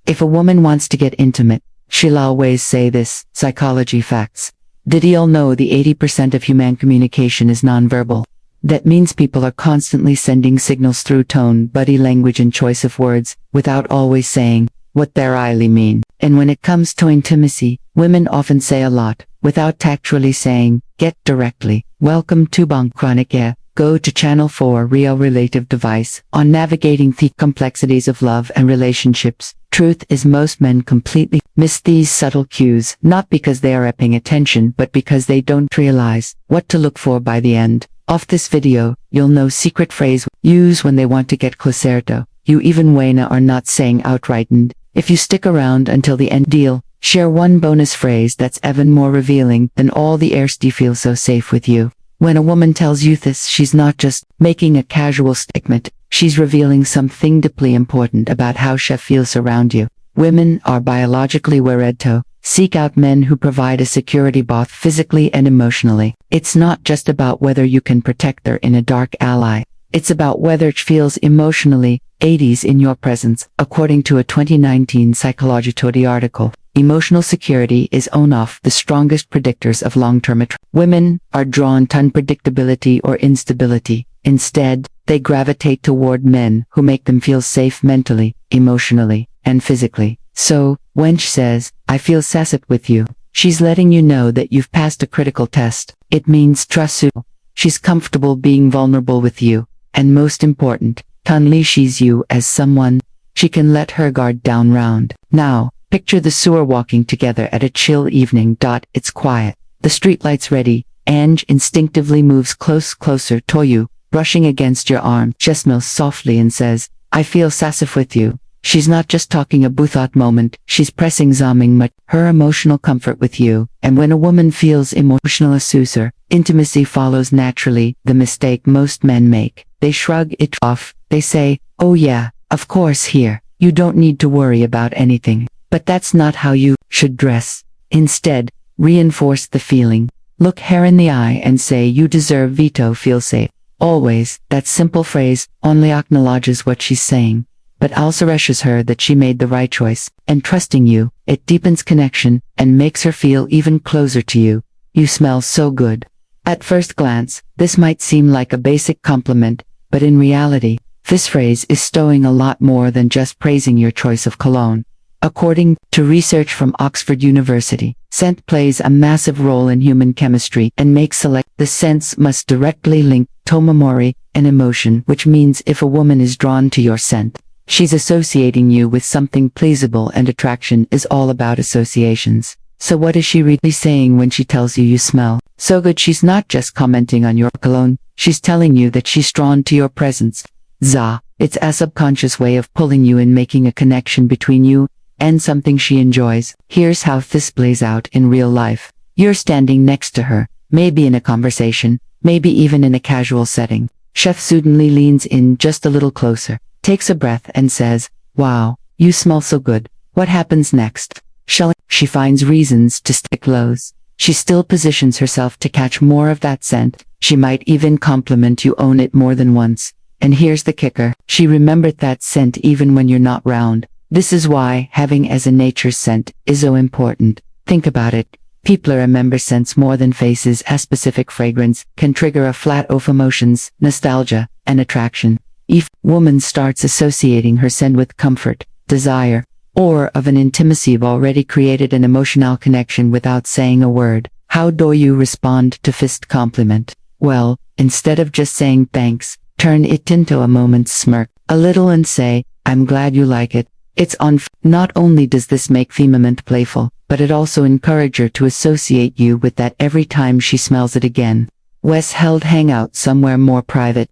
If a woman wants to get intimate, she'll always say this: psychology facts. Did y'all know the 80% of human communication is nonverbal? That means people are constantly sending signals through tone, body language and choice of words, without always saying what they really mean. And when it comes to intimacy, women often say a lot, without tactfully saying, get directly. Welcome to Bang Chronic Air. Go to Channel 4 Real Relative Device on navigating the complexities of love and relationships. Truth is, most men completely miss these subtle cues, not because they are paying attention, but because they don't realize what to look for by the end of this video. You'll know secret phrase use when they want to get closer. You even Wayna are not saying outright. And if you stick around until the end, deal share one bonus phrase that's even more revealing than all the airsty. Feel so safe with you. When a woman tells you this, she's not just making a casual statement, she's revealing something deeply important about how she feels around you. Women are biologically wired to seek out men who provide a security both physically and emotionally. It's not just about whether you can protect her in a dark ally. It's about whether it feels emotionally 80s in your presence. According to a 2019 Psychology Today article, emotional security is one of the strongest predictors of long-term attraction. Women are drawn to unpredictability or instability. Instead, they gravitate toward men who make them feel safe mentally, emotionally, and physically. So, when she says, I feel safe with you, she's letting you know that you've passed a critical test. It means trust you. She's comfortable being vulnerable with you, and most important, unleashes you as someone she can let her guard down round. Now, picture the sewer walking together at a chill evening. It's quiet. The streetlight's ready. Ange instinctively moves closer to you, brushing against your arm. She smells softly and says, I feel safe with you. She's not just talking a thought moment, she's pressing much her emotional comfort with you. And when a woman feels emotional assuser, intimacy follows naturally. The mistake most men make: they shrug it off. They say, oh yeah, of course, here, you don't need to worry about anything. But that's not how you should dress. Instead, reinforce the feeling. Look her in the eye and say, you deserve to feel safe. Always. That simple phrase only acknowledges what she's saying, but also reassures her that she made the right choice. And trusting you, it deepens connection and makes her feel even closer to you. You smell so good. At first glance, this might seem like a basic compliment, but in reality, this phrase is stowing a lot more than just praising your choice of cologne. According to research from Oxford University, scent plays a massive role in human chemistry and makes the scents must directly link to memory and emotion, which means if a woman is drawn to your scent, she's associating you with something pleasurable, and attraction is all about associations. So what is she really saying when she tells you you smell so good? She's not just commenting on your cologne, she's telling you that she's drawn to your presence. It's a subconscious way of pulling you in, making a connection between you and something she enjoys. Here's how this plays out in real life. You're standing next to her, maybe in a conversation, maybe even in a casual setting. Chef suddenly leans in just a little closer, takes a breath and says, wow, you smell so good. What happens next? She finds reasons to stick close. She still positions herself to catch more of that scent. She might even compliment you on it more than once. And here's the kicker. She remembered that scent even when you're not round. This is why having as a nature scent is so important. Think about it. People remember scents more than faces. A specific fragrance can trigger a flood of emotions, nostalgia, and attraction. If a woman starts associating her scent with comfort, desire, or of an intimacy, you've already created an emotional connection without saying a word. How do you respond to this compliment? Well, instead of just saying thanks, turn it into a moment's smirk a little and say, I'm glad you like it. It's on. Not only does this make the moment playful, but it also encourages her to associate you with that every time she smells it again. Wes held hang out somewhere more private.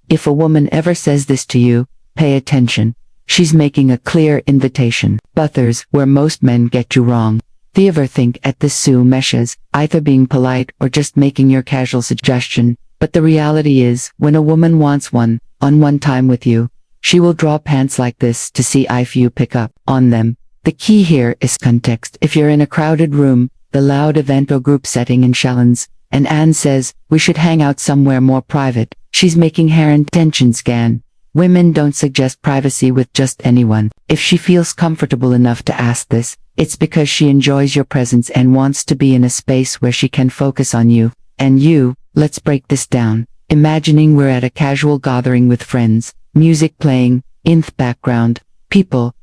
If a woman ever says this to you, pay attention. She's making a clear invitation. But there's where most men get you wrong. Do you ever think at this Sue meshes, either being polite or just making your casual suggestion? But the reality is, when a woman wants one-on-one time with you, she will draw pants like this to see if you pick up on them. The key here is context. If you're in a crowded room, the loud event or group setting in Shallons, and Anne says, we should hang out somewhere more private, she's making her intention scan. Women don't suggest privacy with just anyone. If she feels comfortable enough to ask this, it's because she enjoys your presence and wants to be in a space where she can focus on you. And you, let's break this down. Imagining we're at a casual gathering with friends, music playing, in the background, people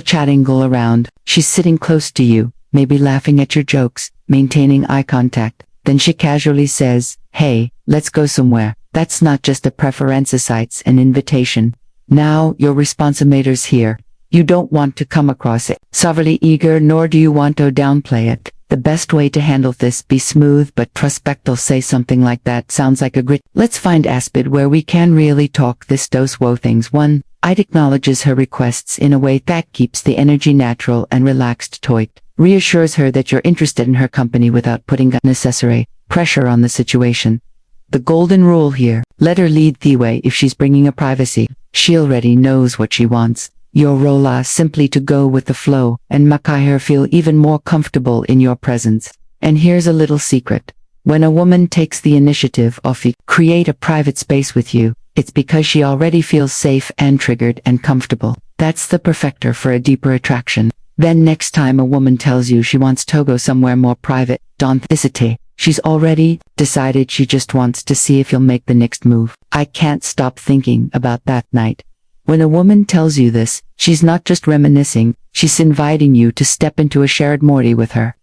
chatting all around. She's sitting close to you, maybe laughing at your jokes, maintaining eye contact. Then she casually says, "Hey, let's go somewhere." That's not just a preference, it's an invitation. Now, your response matters here. You don't want to come across it sourly eager, nor do you want to downplay it. The best way to handle this, be smooth but respectful. Say something like, "That sounds like a great. Let's find a spot where we can really talk this those woe things." 1. It acknowledges her requests in a way that keeps the energy natural and relaxed. 2. Reassures her that you're interested in her company without putting unnecessary pressure on the situation. The golden rule here, let her lead the way. If she's bringing a privacy, she already knows what she wants. Your role is simply to go with the flow and make her feel even more comfortable in your presence. And here's a little secret. When a woman takes the initiative of create a private space with you, it's because she already feels safe and triggered and comfortable. That's the perfecter for a deeper attraction. Then next time a woman tells you she wants to go somewhere more private, don't hesitate. She's already decided. She just wants to see if you'll make the next move. I can't stop thinking about that night. When a woman tells you this, she's not just reminiscing, she's inviting you to step into a shared morty with her.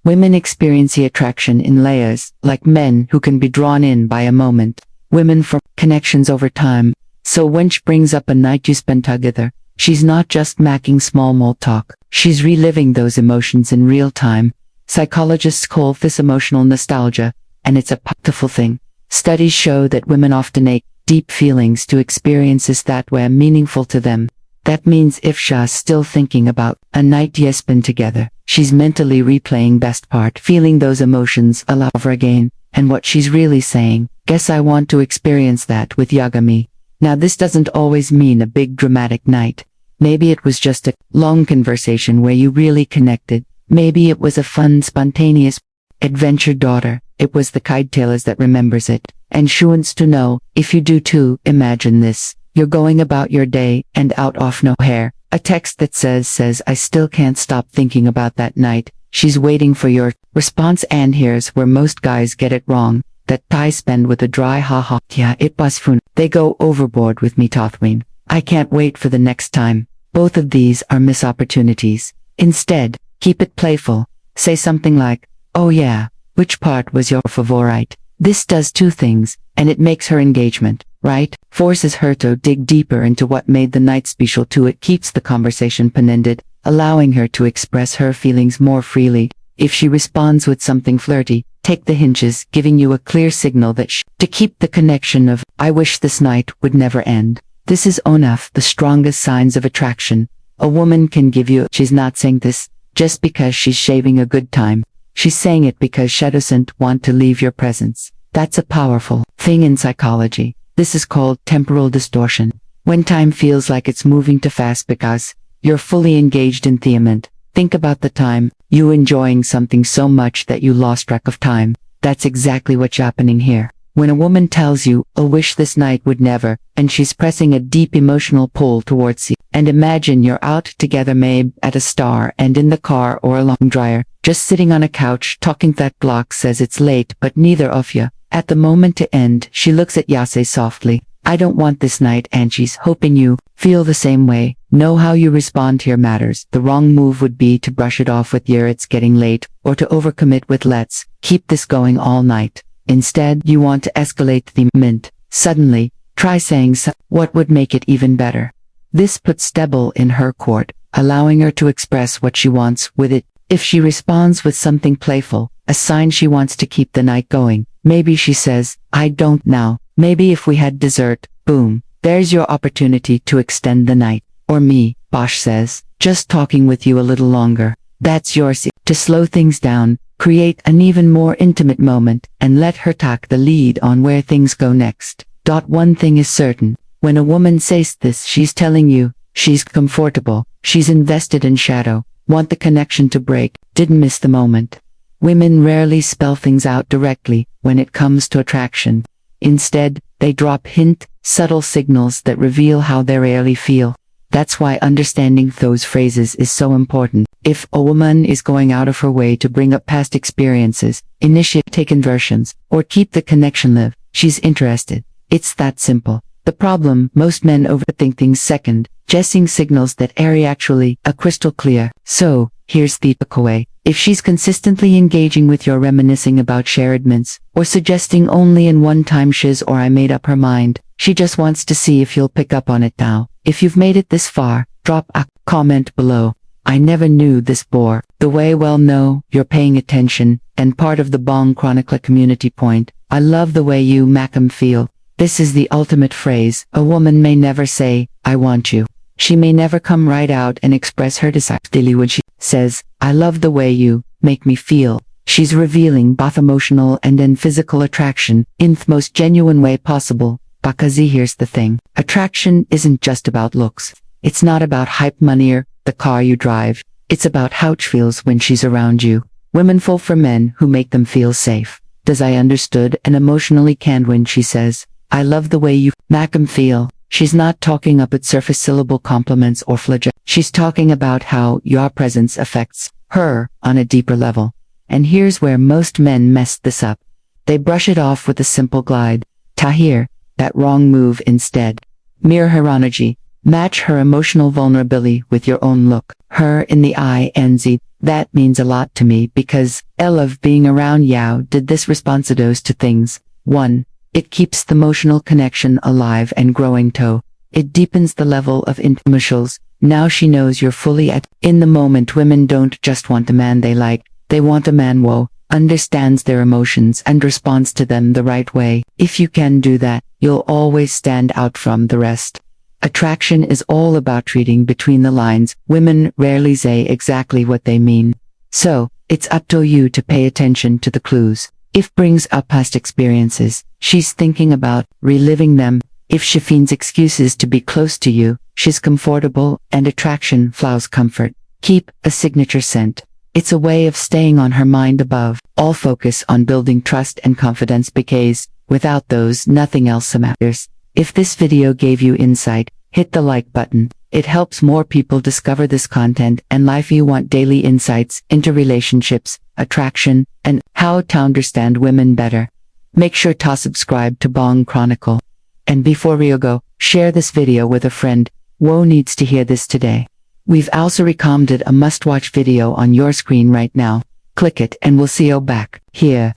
Women experience the attraction in layers, like men who can be drawn in by a moment. Women from connections over time. So when she brings up a night you spent together, she's not just making small talk, she's reliving those emotions in real time. Psychologists call this emotional nostalgia, and it's a powerful thing. Studies show that women often ache deep feelings to experiences that were meaningful to them. That means if she's still thinking about a night you spent together, she's mentally replaying best part, feeling those emotions all over again. And what she's really saying, guess I want to experience that with Yagami. Now this doesn't always mean a big dramatic night. Maybe it was just a long conversation where you really connected. Maybe it was a fun, spontaneous adventure. Daughter, it was the kite tailors that remembers it. And she wants to know, if you do too. Imagine this. You're going about your day, and out of nowhere, a text that says, "I still can't stop thinking about that night." She's waiting for your response, and here's where most guys get it wrong. That I spend with a dry haha. "Yeah, it was fun. They go overboard with me, Tothween. I can't wait for the next time." Both of these are missed opportunities. Instead, keep it playful. Say something like, "Oh yeah, which part was your favorite?" This does two things, and it makes her engagement, right? Forces her to dig deeper into what made the night special too. It keeps the conversation open-ended, allowing her to express her feelings more freely. If she responds with something flirty, take the hinges, giving you a clear signal that to keep the connection of, "I wish this night would never end." This is one of the strongest signs of attraction. A woman can give you, she's not saying this just because she's having a good time. She's saying it because she doesn't want to leave your presence. That's a powerful thing in psychology. This is called temporal distortion. When time feels like it's moving too fast because you're fully engaged in the moment. Think about the time you enjoying something so much that you lost track of time. That's exactly what's happening here. When a woman tells you, "I wish this night would never," and she's pressing a deep emotional pull towards you. And imagine you're out together, maybe at a star and in the car or a long dryer, just sitting on a couch talking. That clock says it's late, but neither of you at the moment to end. She looks at Yase softly, "I don't want this night," and she's hoping you feel the same way. Know how you respond here matters. The wrong move would be to brush it off with "Yeah, it's getting late," or to overcommit with "Let's keep this going all night." Instead, you want to escalate the moment. Suddenly, try saying what would make it even better. This puts stable in her court, allowing her to express what she wants with it. If she responds with something playful, a sign she wants to keep the night going. Maybe she says, "I don't now. Maybe if we had dessert." Boom. There's your opportunity to extend the night. Or me, Bosch says, "Just talking with you a little longer." That's yours to slow things down, create an even more intimate moment, and let her take the lead on where things go next. One thing is certain. When a woman says this, she's telling you, she's comfortable, she's invested in shadow, want the connection to break, didn't miss the moment. Women rarely spell things out directly when it comes to attraction. Instead, they drop hint, subtle signals that reveal how they really feel. That's why understanding those phrases is so important. If a woman is going out of her way to bring up past experiences, initiate conversions, or keep the connection live, she's interested. It's that simple. The problem, most men overthink things second, guessing signals that are actually crystal clear. So, here's the takeaway. If she's consistently engaging with your reminiscing about shared mints, or suggesting only in one-time shiz or I made up her mind, she just wants to see if you'll pick up on it now. If you've made it this far, drop a comment below. I never knew this bore. The way well no, you're paying attention, and part of the Bong Chronicler community point. I love the way you make 'em feel. This is the ultimate phrase. A woman may never say, I want you. She may never come right out and express her desire daily when she says, I love the way you make me feel. She's revealing both emotional and then physical attraction in the most genuine way possible. Because here's the thing. Attraction isn't just about looks. It's not about hype money or the car you drive. It's about how it feels when she's around you. Women fall for men who make them feel safe. Does I understood and emotionally canned when she says, I love the way you make 'em feel. She's not talking up at surface syllable compliments or flagella. She's talking about how your presence affects her on a deeper level. And here's where most men mess this up. They brush it off with a simple glide. Tahir, that wrong move instead. Mirror her energy. Match her emotional vulnerability with your own look. Her in the eye and z. That means a lot to me because I love being around you. Did this responsidos to things. 1. It keeps the emotional connection alive and growing. 2. It deepens the level of intimacies. Now she knows you're fully in the moment. Women don't just want a man they like, they want a man who understands their emotions and responds to them the right way. If you can do that, you'll always stand out from the rest. Attraction is all about reading between the lines. Women rarely say exactly what they mean. So, it's up to you to pay attention to the clues. If brings up past experiences, she's thinking about reliving them. If she finds excuses to be close to you, she's comfortable, and attraction flows comfort. Keep a signature scent. It's a way of staying on her mind above. All focus on building trust and confidence because, without those, nothing else matters. If this video gave you insight, hit the like button. It helps more people discover this content and life. You want daily insights into relationships, attraction, and how to understand women better. Make sure to subscribe to Bong Chronicle. And before you go, share this video with a friend who needs to hear this today. We've also recommended a must-watch video on your screen right now. Click it and we'll see you back here.